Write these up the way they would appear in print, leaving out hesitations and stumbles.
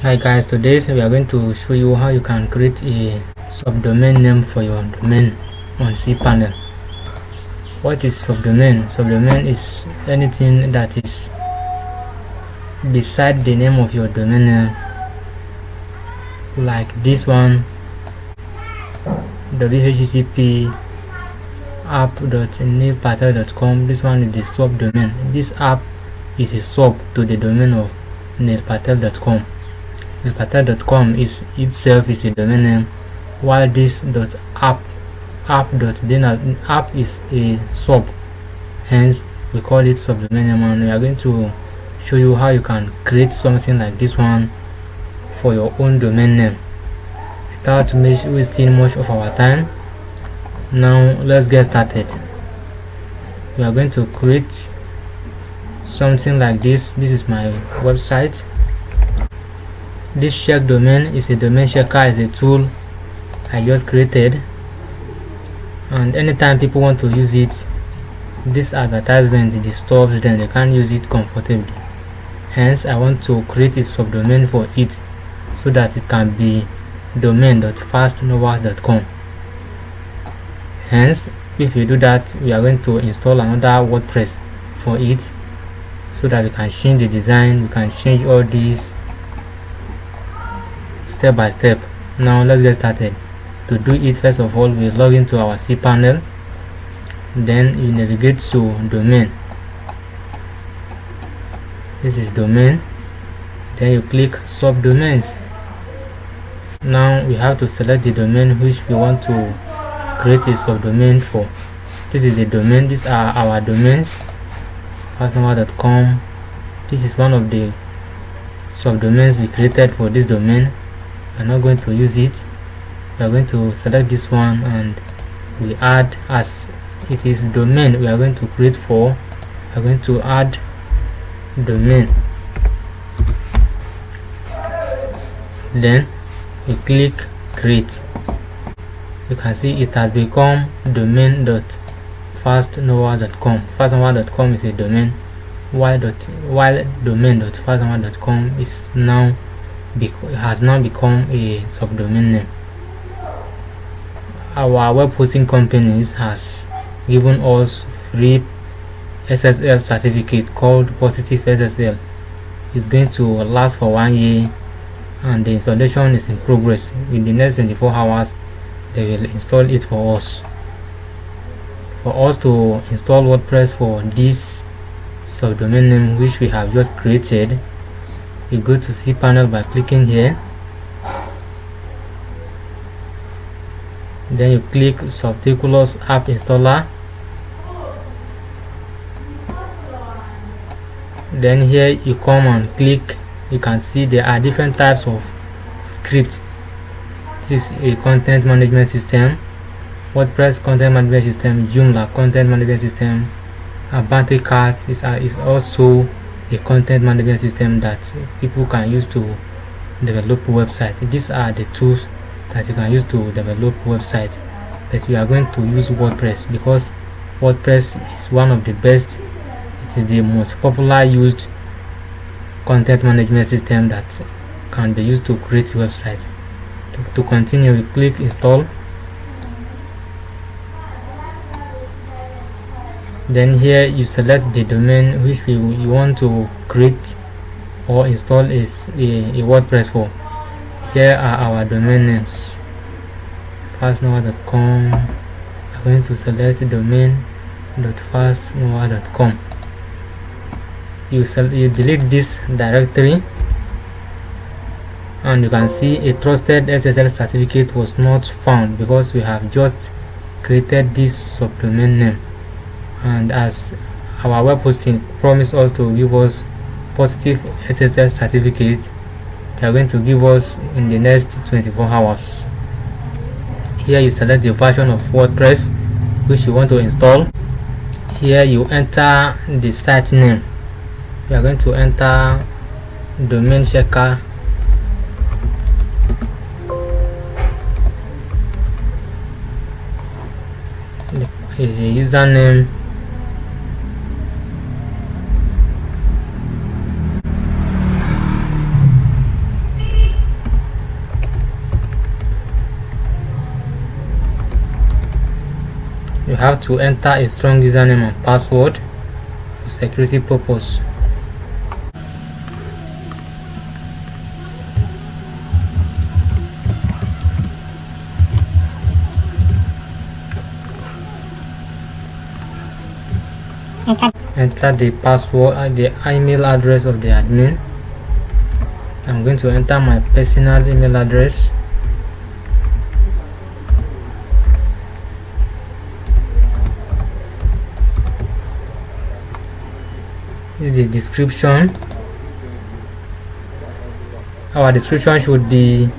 Hi guys, today we are going to show you how you can create a subdomain name for your domain on cPanel. What is subdomain? Subdomain is anything that is beside the name of your domain name, like this one, whttp app.neilpatel.com. This one is the subdomain. This app is a sub to the domain of neilpatel.com. neilpatel.com is itself is a domain name, while this app is a sub, hence we call it subdomain name. And we are going to show you how you can create something like this one for your own domain name without wasting much of our time. Now let's get started. We are going to create something like this. This is my website. This check domain is a domain checker, is a tool I just created, and anytime people want to use it, this advertisement disturbs them, they can't use it comfortably. Hence I want to create a subdomain for it so that it can be domain.fastnovas.com. Hence if you do that, we are going to install another WordPress for it so that we can change the design, we can change all these step by step. Now let's get started. To do it, first of all, we log into our cPanel, then you navigate to domain. This is domain, then you click subdomains. Now we have to select the domain which we want to create a subdomain for. This is the domain, these are our domains, fastnovas.com. This is one of the subdomains we created for this domain. We are not going to use it. We are going to select this one and we add, as it is domain we are going to create for, we are going to add domain. Then we click create. You can see it has become domain.fastnovas.com. fastnovas.com is a domain, while domain.fastnovas.com is now has now become a subdomain name. Our web hosting companies has given us free SSL certificate called Positive SSL. It's going to last for 1 year and the installation is in progress. In the next 24 hours they will install it for us. For us to install WordPress for this subdomain name which we have just created, you go to cPanel by clicking here, then you click Subticulous App Installer. Then here you come and click. You can see there are different types of scripts. This is a content management system, WordPress content management system, Joomla content management system, Abante Cart is also a content management system that people can use to develop website. These are the tools that you can use to develop website, but we are going to use WordPress because WordPress is one of the best. It is the most popular used content management system that can be used to create website. To continue, we click install. Then here you select the domain which you want to create or install is a WordPress for. Here are our domain names. fastnovas.com. I'm going to select domain.fastnovas.com. You delete this directory and you can see a trusted SSL certificate was not found because we have just created this subdomain name, and as our web hosting promised us to give us positive SSL certificate, they are going to give us in the next 24 hours. Here you select the version of WordPress which you want to install. Here you enter the site name. You are going to enter domain checker. The username, have to enter a strong username and password for security purpose. Enter the password and the email address of the admin. I'm going to enter my personal email address. This is the description. Our description should be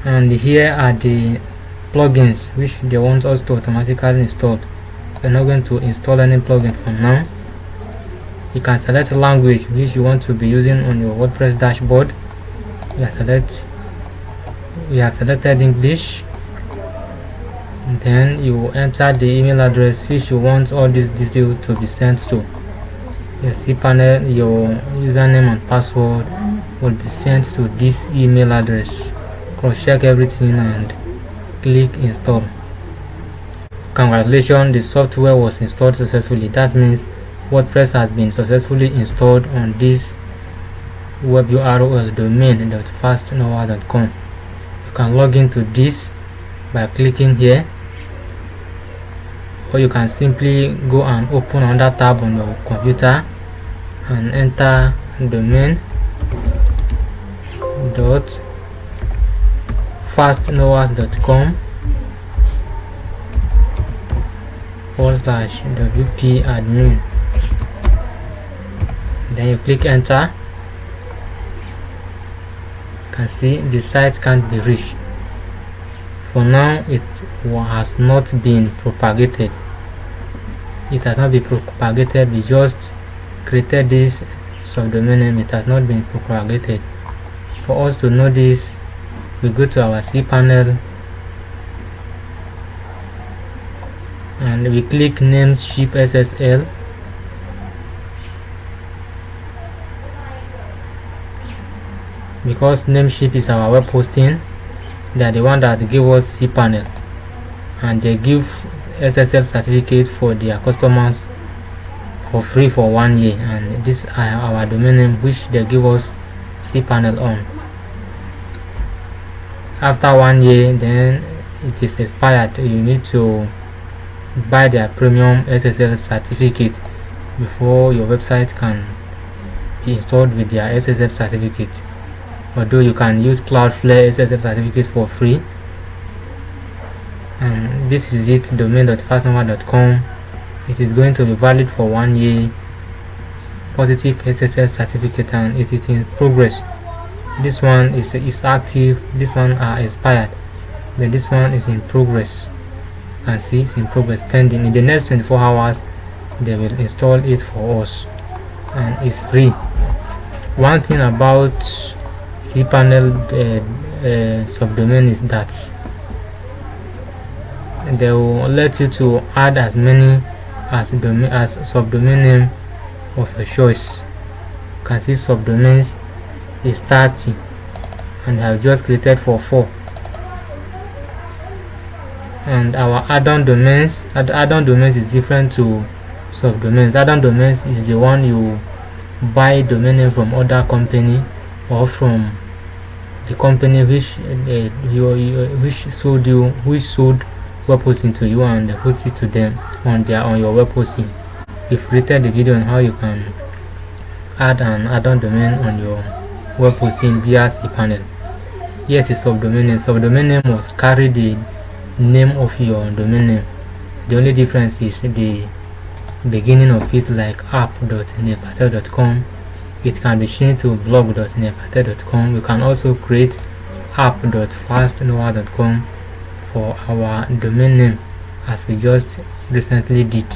and here are the plugins which they want us to automatically install. We're not going to install any plugin for now. You can select language which you want to be using on your WordPress dashboard. We have selected English. And then you enter the email address which you want all these details to be sent to. Your cPanel, your username and password will be sent to this email address. Cross-check everything and click install. Congratulations, the software was installed successfully. That means WordPress has been successfully installed on this web URL domain.fastnowa.com. You can log into this by clicking here, or you can simply go and open another tab on your computer and enter domain.fastnowas.com/wp admin. Then you click enter. You can see the site can't be reached. For now, it has not been propagated. It has not been propagated. We just created this subdomain name. It has not been propagated. For us to know this, we go to our cPanel and we click Nameship SSL. Because Nameship is our web hosting, they are the one that give us cPanel, and they give SSL certificate for their customers for free for 1 year, and this is our domain name which they give us cPanel on. After 1 year, then it is expired. You need to buy their premium SSL certificate before your website can be installed with their SSL certificate. Although you can use Cloudflare SSL certificate for free. And this is it, domain.fastnowa.com. It is going to be valid for 1 year, positive SSL certificate, and it is in progress. This one is active, this one are expired, then this one is in progress. You can see it's in progress, pending. In the next 24 hours they will install it for us, and it's free. One thing about cPanel subdomain is that they will let you to add as many as subdomain name of your choice. You can see subdomains is 30 and I have just created for 4. And our add-on domains, add-on domains is different to subdomains. Add-on domains is the one you buy domain name from other company or from the company which sold web hosting to you, and host it to them on your web hosting. We've created the video on how you can add an add-on domain on your web hosting via cPanel. Yes, it's subdomain name. Subdomain name must carry the name of your domain name. The only difference is the beginning of it, like app.nepatel.com. It can be changed to blog.nepatel.com. You can also create app.fastnowa.com for our domain name, as we just recently did.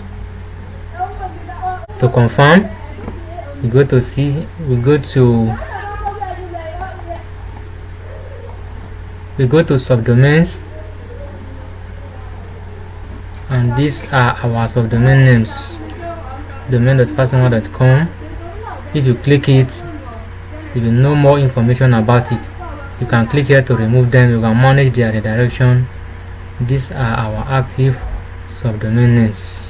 To confirm, we go to subdomains, and these are our subdomain names: domain.fastnumber.com. If you click it, if you know more information about it, you can click here to remove them. You can manage their redirection. These are our active subdomain names.